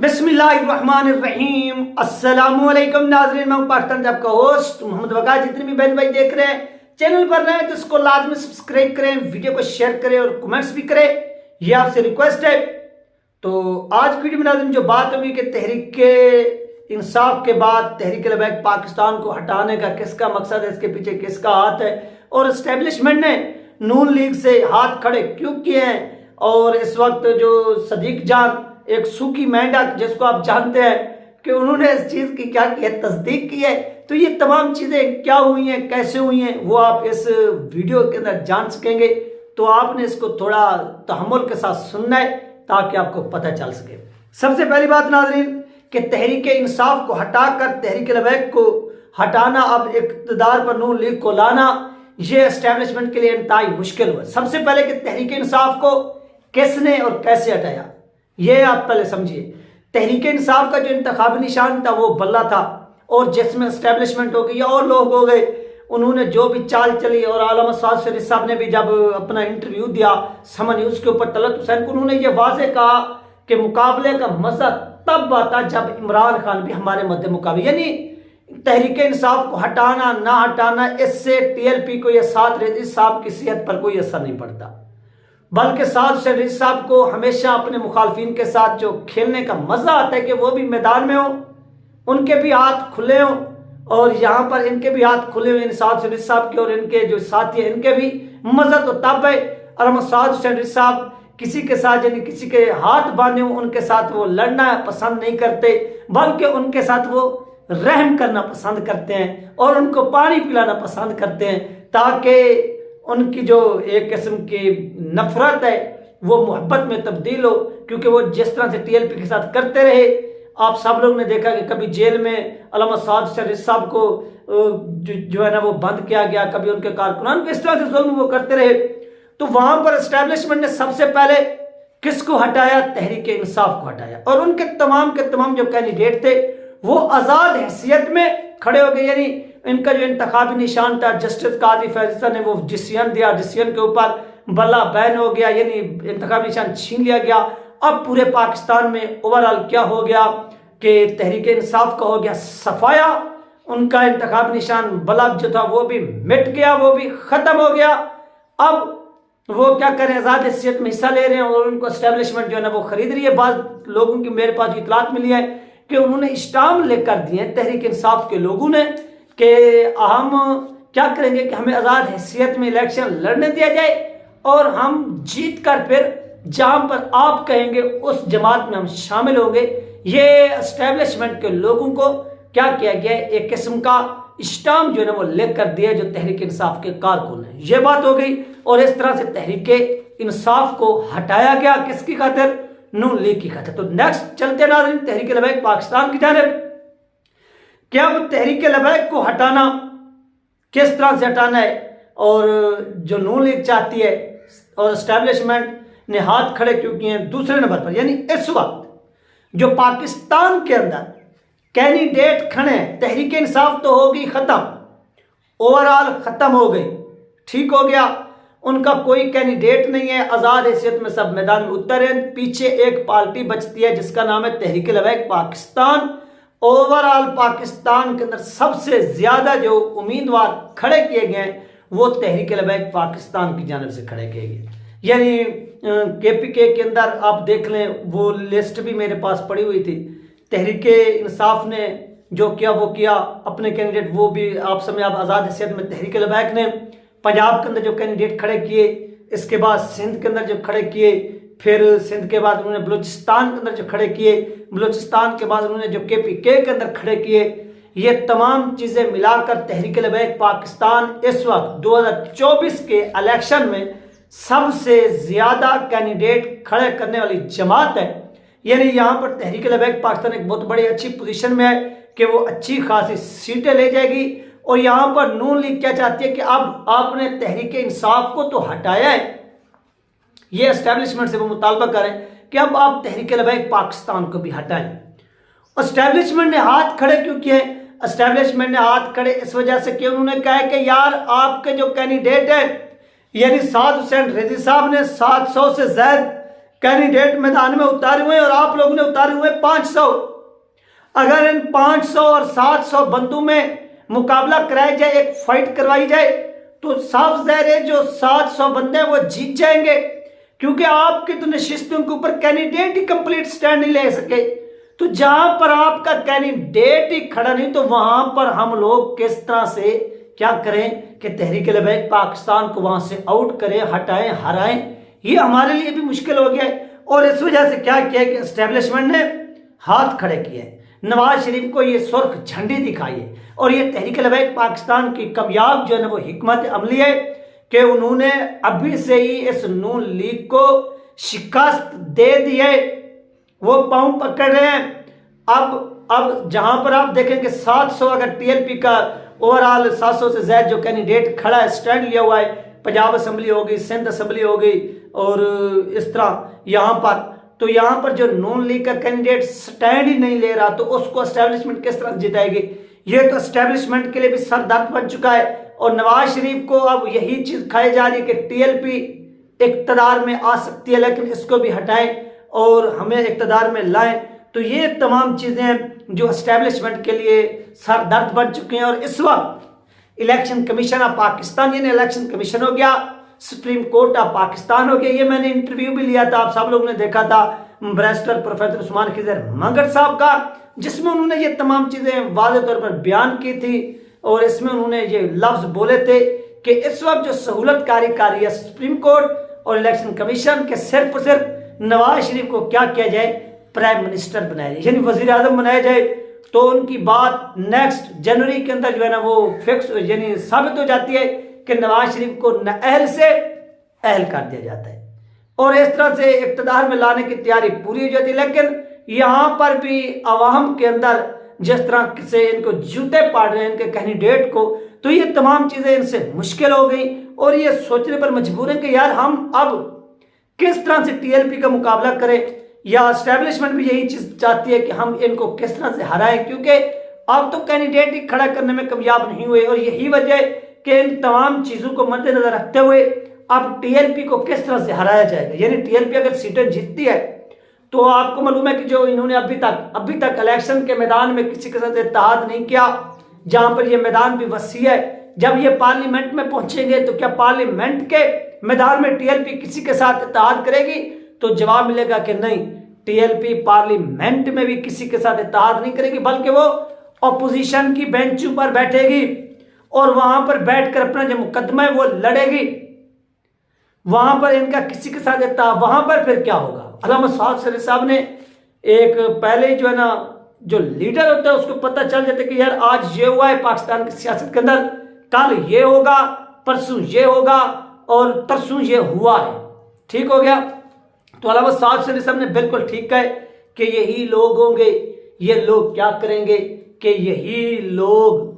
बिस्मिल्लाहिर्रहमानिर्रहीम। अस्सलामुअलैकुम नाज़रीन, मैं पाकिस्तान आपका होस्ट मोहम्मद वक़ार। जितने भी बहन भाई देख रहे हैं चैनल पर रहे तो इसको लाजमी सब्सक्राइब करें, वीडियो को शेयर करें और कमेंट्स भी करें, ये आपसे रिक्वेस्ट है। तो आज वीडियो में नाज़रीन जो बात होगी कि तहरीक इंसाफ के बाद तहरीक लबैक पाकिस्तान को हटाने का किसका मकसद है, इसके पीछे किसका हाथ है और एस्टेब्लिशमेंट ने नून लीग से हाथ खड़े क्यों किए हैं। और इस वक्त जो सदीक जान एक सूखी मेंढक जिसको आप जानते हैं कि उन्होंने इस चीज की क्या की है, तस्दीक की है। तो ये तमाम चीजें क्या हुई हैं, कैसे हुई हैं, वो आप इस वीडियो के अंदर जान सकेंगे। तो आपने इसको थोड़ा तहम्मुल के साथ सुनना है ताकि आपको पता चल सके। सबसे पहली बात नाज़रीन कि तहरीक इंसाफ को हटाकर तहरीक लबैक को हटाना, अब इक़्तिदार पर नून लीग को लाना, ये एस्टेब्लिशमेंट के लिए इंतहाई मुश्किल हुआ। सबसे पहले कि तहरीक इंसाफ को किसने और कैसे हटाया, ये आप पहले समझिए। तहरीक इंसाफ का जो इंतखाबी निशान था वो बल्ला था, और जिसमें एस्टेब्लिशमेंट हो गई या और लोग हो गए, उन्होंने जो भी चाल चली। और आलम साद शरीफ साहब ने भी जब अपना इंटरव्यू दिया समा न्यूज़ के ऊपर तलत हुसैन को, उन्होंने ये वाज़ेह कहा कि मुकाबले का मजा तब आता जब इमरान खान भी हमारे मध्य मुकाबले, यानी तहरीक इंसाफ को हटाना ना हटाना इससे टीएलपी को या साद रज़ी साहब की सेहत पर कोई असर नहीं पड़ता, बल्कि साद शरीफ साहब को हमेशा अपने मुखालफिन के साथ जो खेलने का मजा आता है कि वो भी मैदान में हो, उनके भी हाथ खुले हों। और यहाँ पर इनके भी हाथ खुले हुए साद शरीफ साहब के, और इनके जो साथी हैं इनके भी मजा तो तब है। और साद शरीफ साहब किसी के साथ यानी किसी के हाथ बांधे हों उनके साथ वो लड़ना पसंद नहीं करते, बल्कि उनके साथ वो रहम करना पसंद करते हैं और उनको पानी पिलाना पसंद करते हैं, ताकि उनकी जो एक किस्म की नफरत है वो मोहब्बत में तब्दील हो। क्योंकि वो जिस तरह से टीएलपी के साथ करते रहे, आप सब लोग ने देखा कि कभी जेल में अल्लामा साद शरीफ साहब को जो है ना वो बंद किया गया, कभी उनके कारकुनान को इस तरह से जुल्म वो करते रहे। तो वहां पर एस्टेब्लिशमेंट ने सबसे पहले किसको हटाया, तहरीक इंसाफ को हटाया। और उनके तमाम जो कैंडिडेट थे वो आजाद हैसियत में खड़े हो गए, यानी इनका जो इंतखाबी निशान था जस्टिस काजी फैज़ ने वो डिसीजन दिया, डिसीजन के ऊपर बल्ला बैन हो गया, यानी इंतखाबी निशान छीन लिया गया। अब पूरे पाकिस्तान में ओवरऑल क्या हो गया कि तहरीक इंसाफ का हो गया सफाया, उनका इंतखाबी निशान बल्ला जो था वो भी मिट गया, वो भी खत्म हो गया। अब वो क्या करें, आजाद हैसियत में हिस्सा ले रहे हैं और उनको एस्टेब्लिशमेंट जो है ना वो खरीद रही है। बाद लोगों की मेरे पास इतलात मिली है कि उन्होंने स्टाम्प लेकर दिए तहरीक इंसाफ के लोगों ने कि हम क्या करेंगे कि हमें आजाद हैसियत में इलेक्शन लड़ने दिया जाए और हम जीत कर फिर जहां पर आप कहेंगे उस जमात में हम शामिल होंगे। ये एस्टेब्लिशमेंट के लोगों को क्या किया गया, एक किस्म का स्टाम्प जो है ना वो लिख कर दिया जो तहरीक इंसाफ के कारकुन है। ये बात हो गई। और इस तरह से तहरीक इंसाफ को हटाया गया किसकी खातिर, नून लीग की खातिर। तो नेक्स्ट चलते नाज़रीन तहरीक लबैक पाकिस्तान की जानिब। क्या वो तहरीक लबैक को हटाना किस तरह से हटाना है, और जो नून लीग चाहती है और एस्टेब्लिशमेंट ने हाथ खड़े क्यों किए हैं। दूसरे नंबर पर यानी इस वक्त जो पाकिस्तान के अंदर कैंडिडेट खड़े हैं, तहरीक इंसाफ तो होगी खत्म, ओवरऑल खत्म हो गई, ठीक हो गया, उनका कोई कैंडिडेट नहीं है, आजाद हैसियत में सब मैदान में उतर हैं। पीछे एक पार्टी बचती है जिसका नाम है तहरीक लबैक पाकिस्तान। ओवरऑल पाकिस्तान के अंदर सबसे ज्यादा जो उम्मीदवार खड़े किए गए हैं वो तहरीक लबैक पाकिस्तान की जानिब से खड़े किए गए। यानी केपीके के अंदर आप देख लें, वो लिस्ट भी मेरे पास पड़ी हुई थी। तहरीक इंसाफ ने जो किया वो किया, अपने कैंडिडेट वो भी आप समय आप आजाद हैसियत में तहरीक लबैक ने पंजाब के अंदर जो कैंडिडेट खड़े किए, इसके बाद सिंध के अंदर जो खड़े किए, फिर सिंध के बाद उन्होंने बलूचिस्तान के अंदर जो खड़े किए, बलूचिस्तान के बाद उन्होंने जो केपीके के अंदर खड़े किए, ये तमाम चीजें मिलाकर तहरीक लबैक पाकिस्तान इस वक्त 2024 के इलेक्शन में सबसे ज्यादा कैंडिडेट खड़े करने वाली जमात है। यानी यहाँ पर तहरीक लबैक पाकिस्तान एक बहुत बड़ी अच्छी पोजीशन में है कि वो अच्छी खासी सीटें ले जाएगी। और यहाँ पर नून लीग क्या चाहती है कि अब आपने तहरीक इंसाफ को तो हटाया है, ये एस्टेब्लिशमेंट से वो मुतालबा करें कि अब आप तहरीक लबैक पाकिस्तान को भी हटाएं। एस्टेब्लिशमेंट ने हाथ खड़े क्यों किए, एस्टेब्लिशमेंट ने हाथ खड़े इस वजह से कि उन्होंने कहा है कि यार आपके जो कैंडिडेट है यानी साद हुसैन रज़ी साहब ने 700 से ज्यादा कैंडिडेट मैदान में उतारे हुए हैं और आप लोगों ने उतारे हुए 500। अगर इन 500 और 700 बंदों में मुकाबला कराया जाए, एक फाइट करवाई जाए, तो साफ जाहिर है जो 700 बंदे हैं वो जीत जाएंगे, क्योंकि आपकी तो नशिस्त उनके ऊपर कैंडिडेट ही कंप्लीट स्टैंड नहीं ले सके। तो जहां पर आपका कैंडिडेट ही खड़ा नहीं, तो वहां पर हम लोग किस तरह से क्या करें कि तहरीक-ए-लिबायत पाकिस्तान को वहां से आउट करें, हटाएं, हराएं, ये हमारे लिए भी मुश्किल हो गया है। और इस वजह से क्या किया कि एस्टेब्लिशमेंट ने हाथ खड़े किए, नवाज शरीफ को ये सुर्ख झंडी दिखाई है। और ये तहरीक-ए-लिबायत पाकिस्तान की कामयाब जो है ना वो हिकमत अमली है कि उन्होंने अभी से ही इस नून लीग को शिकस्त दे दी है, वो पांव पकड़ रहे हैं। अब जहां पर आप देखेंगे 700 अगर टीएलपी का ओवरऑल 700 से ज्यादा जो कैंडिडेट खड़ा है, स्टैंड लिया हुआ है, पंजाब असेंबली होगी, सिंध असेंबली होगी और इस तरह यहाँ पर, तो यहाँ पर जो नून लीग का कैंडिडेट स्टैंड ही नहीं ले रहा, तो उसको एस्टेब्लिशमेंट किस तरह जिताएगी। ये तो एस्टेब्लिशमेंट के लिए भी सर दर्द बन चुका है। और नवाज शरीफ को अब यही चीज खाई जा रही है कि टीएलपी इक्तदार में आ सकती है, लेकिन इसको भी हटाएं और हमें इक्तदार में लाएं। तो ये तमाम चीजें जो एस्टेब्लिशमेंट के लिए सर दर्द बन चुके हैं। और इस वक्त इलेक्शन कमीशन ऑफ पाकिस्तान, यानी इलेक्शन कमीशन हो गया, सुप्रीम कोर्ट ऑफ पाकिस्तान हो गया। ये मैंने इंटरव्यू भी लिया था, आप सब लोगों ने देखा था, बैरिस्टर प्रोफेसर उस्मान खिजर मंगट साहब का, जिसमें उन्होंने ये तमाम चीजें वाज़ेह तौर पर बयान की थी। और इसमें उन्होंने ये लफ्ज बोले थे कि इस वक्त जो सहूलत कार्य है सुप्रीम कोर्ट और इलेक्शन कमीशन के, सिर्फ और सिर्फ नवाज शरीफ को क्या किया जाए, प्राइम मिनिस्टर बनाया जाए, यानी वजीर आजम बनाया जाए। तो उनकी बात नेक्स्ट जनवरी के अंदर जो है ना वो फिक्स यानी साबित हो जाती है कि नवाज शरीफ को नाअहल से अहल कर दिया जाता है और इस तरह से इक्तदार में लाने की तैयारी पूरी हो जाती है। लेकिन यहाँ पर भी अवाम के अंदर जिस तरह से इनको जूते पाड़ रहे हैं इनके कैंडिडेट को, तो ये तमाम चीजें इनसे मुश्किल हो गई और ये सोचने पर मजबूर हैं कि यार हम अब किस तरह से टीएलपी का मुकाबला करें, या एस्टेब्लिशमेंट भी यही चीज चाहती है कि हम इनको किस तरह से हराएं, क्योंकि अब तो कैंडिडेट ही खड़ा करने में कामयाब नहीं हुए। और यही वजह है कि इन तमाम चीजों को मद्देनजर रखते हुए अब टीएलपी को किस तरह से हराया जाएगा। यानी टीएलपी अगर सीटें जीतती है तो आपको मालूम है कि जो इन्होंने अभी तक इलेक्शन के मैदान में किसी के साथ इत्तेहाद नहीं किया, जहां पर ये मैदान भी वसी है। जब ये पार्लियामेंट में पहुंचेंगे तो क्या पार्लियामेंट के मैदान में टीएलपी किसी के साथ इत्तेहाद करेगी? तो जवाब मिलेगा कि नहीं, टीएलपी पार्लियामेंट में भी किसी के साथ इत्तेहाद नहीं करेगी, बल्कि वो ऑपोजिशन की बेंचों पर बैठेगी और वहां पर बैठकर अपना जो मुकदमा है वो लड़ेगी। वहां पर इनका किसी के साथ इत्तेहाद, वहां पर फिर क्या होगा? अल्लामा साद शरीफ साहब ने एक पहले जो है ना जो लीडर होता है उसको पता चल जाता है कि यार आज ये हुआ है पाकिस्तान की सियासत के अंदर, कल ये होगा, परसों ये होगा और तरसों ये हुआ है। ठीक हो गया? तो अल्लामा साद शरीफ साहब ने बिल्कुल ठीक कहा कि यही लोग होंगे, ये लोग क्या करेंगे कि यही लोग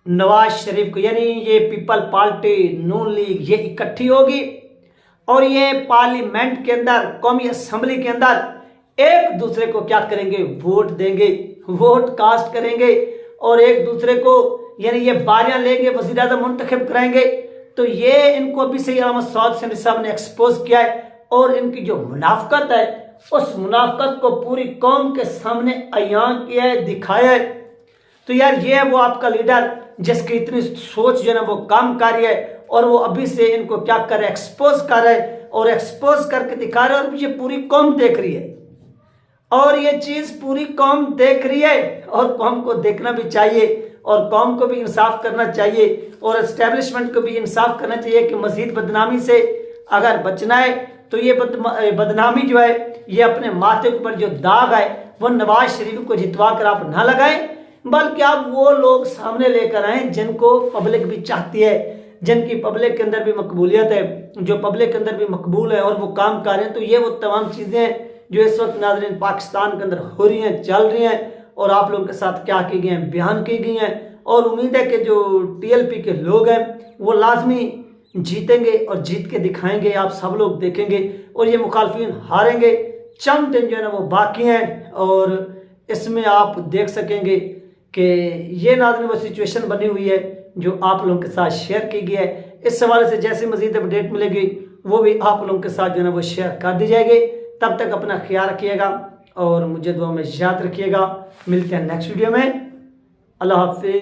नवाज शरीफ को, यानी ये पीपल पार्टी, नून लीग, ये इकट्ठी होगी और ये पार्लियामेंट के अंदर, कौमी असेंबली के अंदर एक दूसरे को क्या करेंगे, वोट देंगे, वोट कास्ट करेंगे और एक दूसरे को यानी ये बारियां लेंगे, वज़ीर आज़म मुंतखब कराएंगे। तो ये इनको अभी से अल्लामा साद शरीफ साहब ने एक्सपोज किया है और इनकी जो मुनाफकत है उस मुनाफकत को पूरी कौम के सामने अयां किया है, दिखाया है। तो यार ये है वो आपका लीडर जिसकी इतनी सोच जो है ना वो काम कर रही है और वो अभी से इनको क्या कर रहा है, एक्सपोज कर रहा है और एक्सपोज करके दिखा रहा है और ये पूरी कौम देख रही है और ये चीज पूरी कौम देख रही है और कौम को देखना भी चाहिए और कौम को भी इंसाफ करना चाहिए और एस्टेब्लिशमेंट को भी इंसाफ करना चाहिए कि मजीद बदनामी से अगर बचना है तो ये बदनामी जो है ये अपने माथे पर जो दाग है वो नवाज शरीफ को जितवा कर आप ना लगाएं, बल्कि आप वो लोग सामने लेकर आए जिनको पब्लिक भी चाहती है, जिनकी पब्लिक के अंदर भी मकबूलियत है, जो पब्लिक के अंदर भी मकबूल है और वो काम कर रहे हैं। तो ये वो तमाम चीज़ें हैं जो इस वक्त नाज़रीन पाकिस्तान के अंदर हो रही हैं, चल रही हैं और आप लोगों के साथ क्या की गई हैं, बयान की गई हैं। और उम्मीद है कि जो टीएलपी के लोग हैं वो लाजमी जीतेंगे और जीत के दिखाएंगे, आप सब लोग देखेंगे और ये मुखालफिन हारेंगे। चंद दिन जो है ना वो बाकी हैं और इसमें आप देख सकेंगे कि ये नाज़रीन वो सिचुएशन बनी हुई है जो आप लोगों के साथ शेयर की गई है। इस हवाले से जैसे मज़ीद अपडेट मिलेगी वो भी आप लोगों के साथ जो है ना वो शेयर कर दी जाएगी। तब तक अपना ख्याल रखिएगा और मुझे दुआ में याद रखिएगा। मिलते हैं नेक्स्ट वीडियो में। अल्लाह हाफिज़।